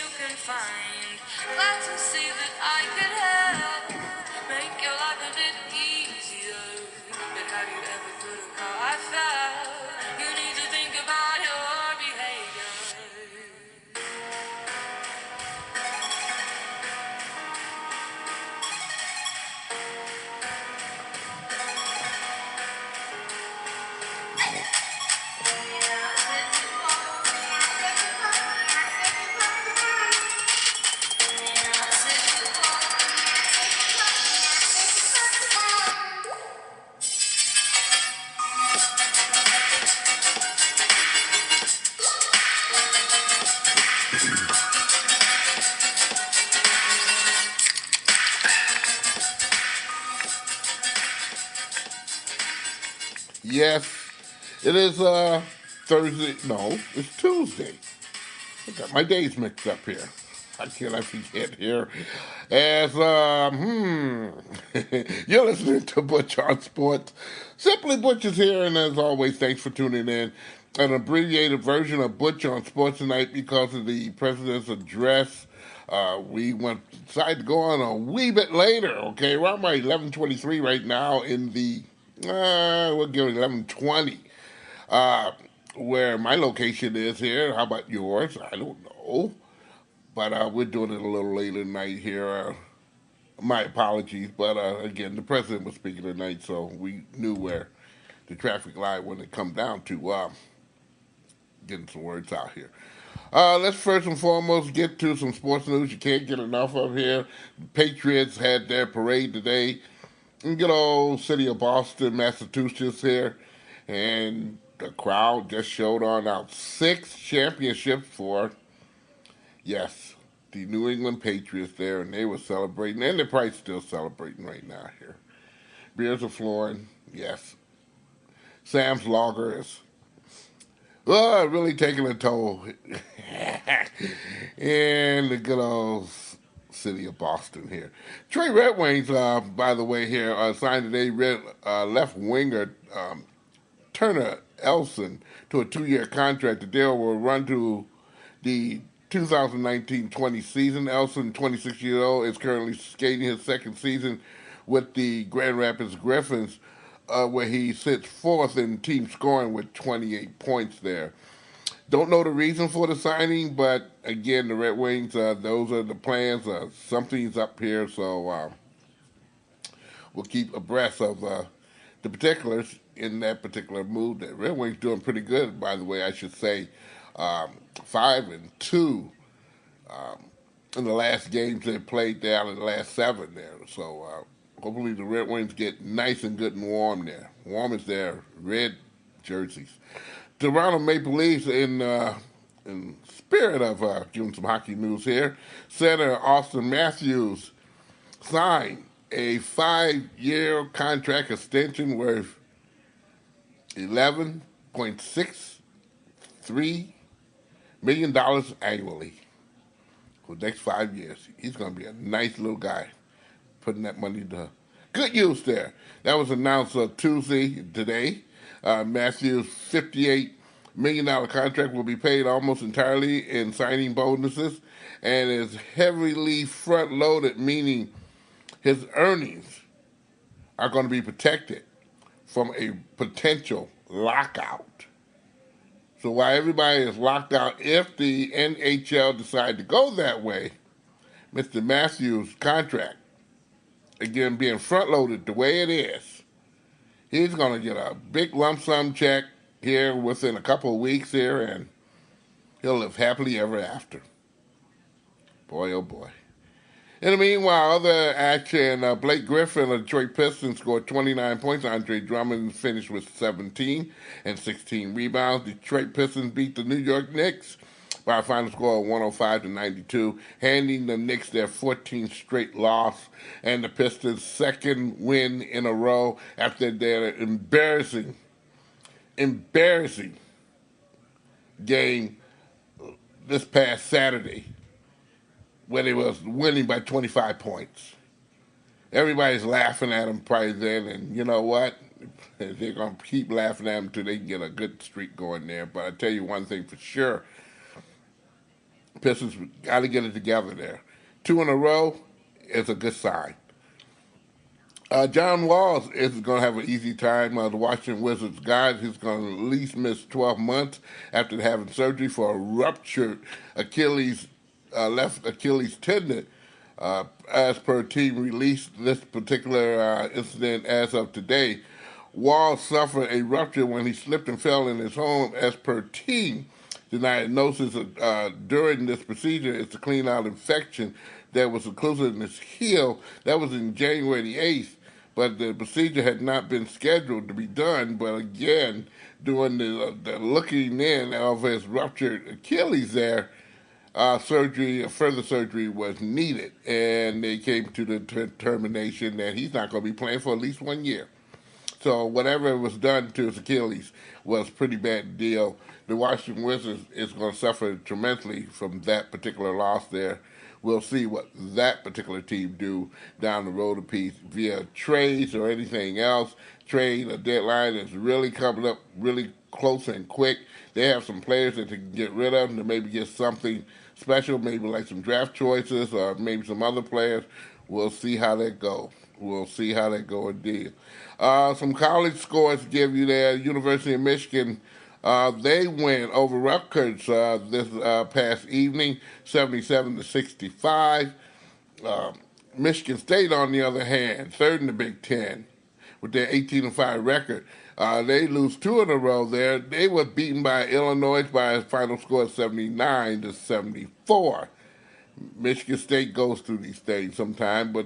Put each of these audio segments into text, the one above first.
you can find. Glad to see that I could help make your life a bit easier. But have you ever thought of how I felt? You need to think about your behavior. Yes, it is Thursday. No, it's Tuesday. I got my days mixed up here. How can I forget here? As you're listening to Butch On Sports. Simply Butch is here, and as always, thanks for tuning in. An abbreviated version of Butch On Sports tonight because of the president's address. We decided to go on a wee bit later. Okay, we're on my 11:23 right now in the we'll give it 11:20. Uh, where my location is here. How about yours? I don't know. But we're doing it a little later tonight here. My apologies. But again, the president was speaking tonight, so we knew where the traffic light when it come down to getting some words out here. Let's first and foremost get to some sports news you can't get enough of here. Patriots had their parade today in good old city of Boston, Massachusetts here. And the crowd just showed on out 6 championships for, yes, the New England Patriots there, and they were celebrating, and they're probably still celebrating right now here. Beers are flowing, yes. Sam's Lager is really taking a toll in the good old city of Boston here. Detroit Red Wings, by the way, here signed today left winger Turner Elson to a 2-year contract. The deal will run to the 2019-20 season. Elson, 26 years old, is currently skating his second season with the Grand Rapids Griffins, where he sits fourth in team scoring with 28 points there. Don't know the reason for the signing, but again, the Red Wings, those are the plans. Something's up here, so we'll keep abreast of the particulars in that particular move. The Red Wings doing pretty good, by the way, I should say. 5-2 in the last games they played down in the last 7 there. So hopefully the Red Wings get nice and good and warm there. Warm as their red jerseys. Toronto Maple Leafs, in spirit of giving some hockey news here, center Austin Matthews signed a 5-year contract extension worth $11.63 million annually for the next 5 years. He's going to be a nice little guy, putting that money to good use there. That was announced Tuesday, today. Matthews' $58 million contract will be paid almost entirely in signing bonuses and is heavily front-loaded, meaning his earnings are going to be protected from a potential lockout. So while everybody is locked out, if the NHL decide to go that way, Mr. Matthews' contract, again being front-loaded the way it is, he's going to get a big lump sum check here within a couple of weeks here, and he'll live happily ever after. Boy, oh boy. In the meanwhile, other action, Blake Griffin of Detroit Pistons scored 29 points. Andre Drummond finished with 17 and 16 rebounds. Detroit Pistons beat the New York Knicks by a final score of 105-92, handing the Knicks their 14th straight loss and the Pistons' second win in a row after their embarrassing game this past Saturday when they was winning by 25 points. Everybody's laughing at them probably then, and you know what? They're going to keep laughing at them until they can get a good streak going there. But I tell you one thing for sure, Pistons got to get it together there. 2 in a row is a good sign. John Wall is going to have an easy time. The Washington Wizards guy, he's going to at least miss 12 months after having surgery for a ruptured Achilles, left Achilles tendon. As per team release, this particular incident as of today, Wall suffered a rupture when he slipped and fell in his home. As per team, the diagnosis during this procedure is to clean out infection that was occluded in his heel. That was in January the 8th, but the procedure had not been scheduled to be done. But again, doing the looking in of his ruptured Achilles there, further surgery was needed, and they came to the determination that he's not going to be playing for at least 1 year. So whatever was done to his Achilles was a pretty bad deal. The Washington Wizards is going to suffer tremendously from that particular loss there. We'll see what that particular team do down the road a piece via trades or anything else. Trade, a deadline is really coming up really close and quick. They have some players that they can get rid of and to maybe get something special, maybe like some draft choices or maybe some other players. We'll see how that go. We'll see how that go indeed. Some college scores to give you there. University of Michigan, they win over Rutgers this past evening, 77-65. Michigan State, on the other hand, third in the Big Ten with their 18-5 record. They lose 2 in a row there. They were beaten by Illinois by a final score of 79-74. Michigan State goes through these things sometime, but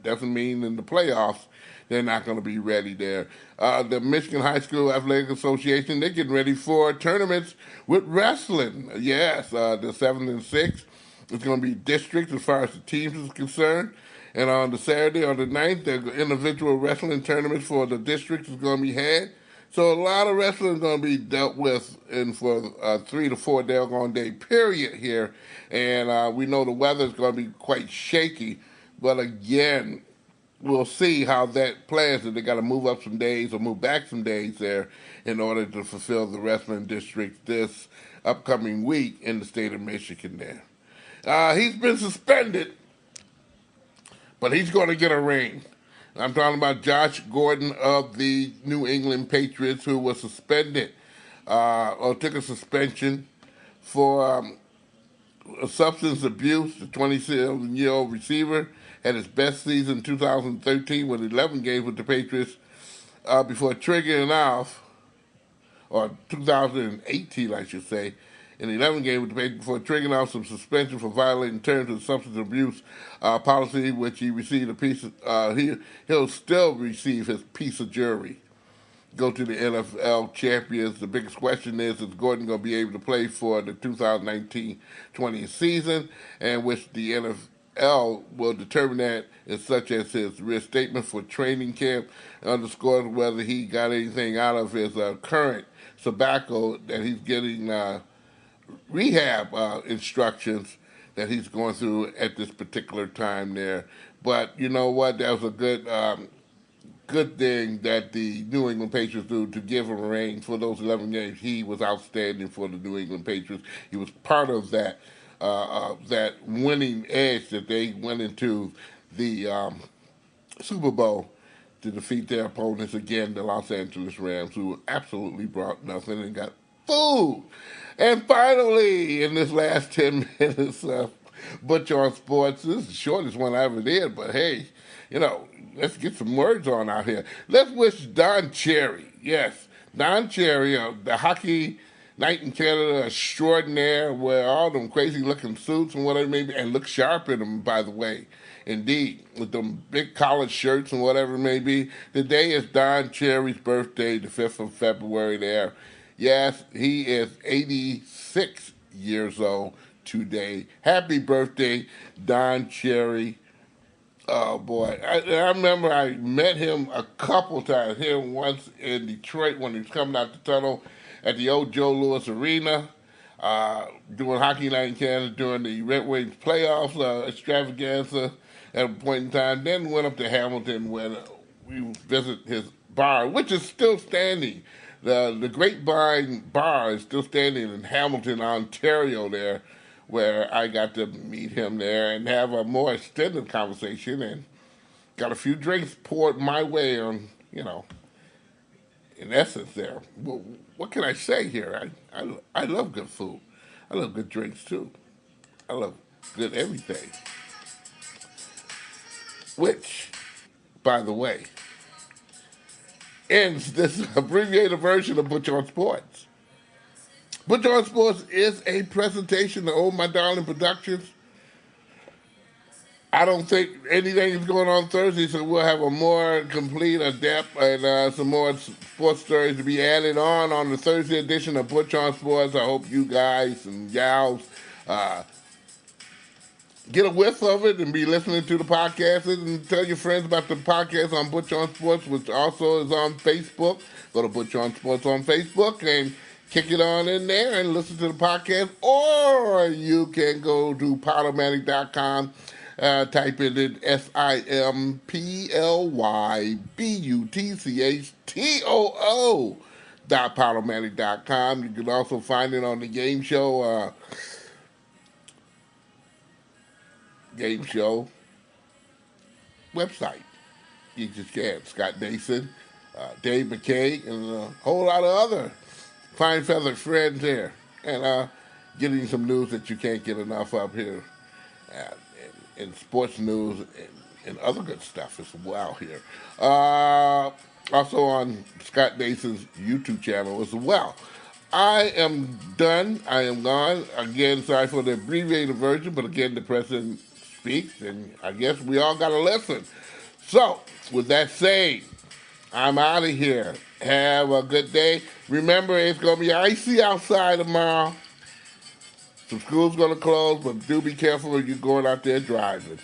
doesn't mean in the playoffs they're not going to be ready there. The Michigan High School Athletic Association, they're getting ready for tournaments with wrestling. Yes, the 7th and 6th is going to be districts as far as the teams is concerned. And on the Saturday, on the 9th, the individual wrestling tournaments for the districts is going to be had. So a lot of wrestling is going to be dealt with in for a 3 to 4 day period here. And we know the weather is going to be quite shaky. But again, we'll see how that plays. If they got to move up some days or move back some days there in order to fulfill the wrestling district this upcoming week in the state of Michigan there. He's been suspended, but he's going to get a ring. I'm talking about Josh Gordon of the New England Patriots, who was suspended or took a suspension for substance abuse. The 27-year-old receiver had his best season in 2013 with 11 games with the Patriots before triggering off, or 2018, I should say, in 11 games with the Patriots before triggering off some suspension for violating terms of the substance abuse policy, which he received a piece of, he'll still receive his piece of jury. Go to the NFL champions. The biggest question is Gordon going to be able to play for the 2019-20 season, and which the NFL will determine that, as such as his reinstatement for training camp, underscores whether he got anything out of his current sabbatical, that he's getting rehab instructions that he's going through at this particular time there. But you know what? That was a good thing that the New England Patriots do to give him a ring for those 11 games. He was outstanding for the New England Patriots. He was part of that that winning edge that they went into the Super Bowl to defeat their opponents again, the Los Angeles Rams, who absolutely brought nothing and got food. And finally, in this last 10 minutes of Butch On Sports, this is the shortest one I ever did, but hey, you know, let's get some words on out here. Let's wish Don Cherry, yes, Don Cherry, the hockey night in Canada extraordinaire, wear all them crazy-looking suits and whatever it may be, and look sharp in them, by the way. Indeed, with them big collared shirts and whatever it may be. Today is Don Cherry's birthday, the 5th of February there. Yes, he is 86 years old today. Happy birthday, Don Cherry. Oh, boy. I remember I met him a couple times, here once in Detroit when he was coming out the tunnel at the old Joe Louis Arena, doing Hockey Night in Canada during the Red Wings playoffs extravaganza at a point in time. Then went up to Hamilton when we visit his bar, which is still standing. The Grapevine Bar is still standing in Hamilton, Ontario there, where I got to meet him there and have a more extended conversation and got a few drinks poured my way on, in essence there. Well, what can I say here? I love good food. I love good drinks too. I love good everything. Which, by the way, ends this abbreviated version of Butch On Sports. Butch On Sports is a presentation of Oh My Darling Productions. I don't think anything is going on Thursday, so we'll have a more complete, adept, and some more sports stories to be added on the Thursday edition of Butch On Sports. I hope you guys and gals get a whiff of it and be listening to the podcast and tell your friends about the podcast on Butch On Sports, which also is on Facebook. Go to Butch On Sports on Facebook and kick it on in there and listen to the podcast. Or you can go to Podomatic.com. Type it in SIMPLYBUTCHTOO.Podomatic.com. You can also find it on the game show website. You just can. Scott Mason, Dave McKay, and a whole lot of other fine feathered friends there. And getting some news that you can't get enough of here. In sports news and other good stuff as well here. Also on Scott Mason's YouTube channel as well. I am done. I am gone. Again, sorry for the abbreviated version, but again, the president speaks, and I guess we all got to listen. So, with that said, I'm out of here. Have a good day. Remember, it's going to be icy outside tomorrow. Some school's going to close, but do be careful if you're going out there driving.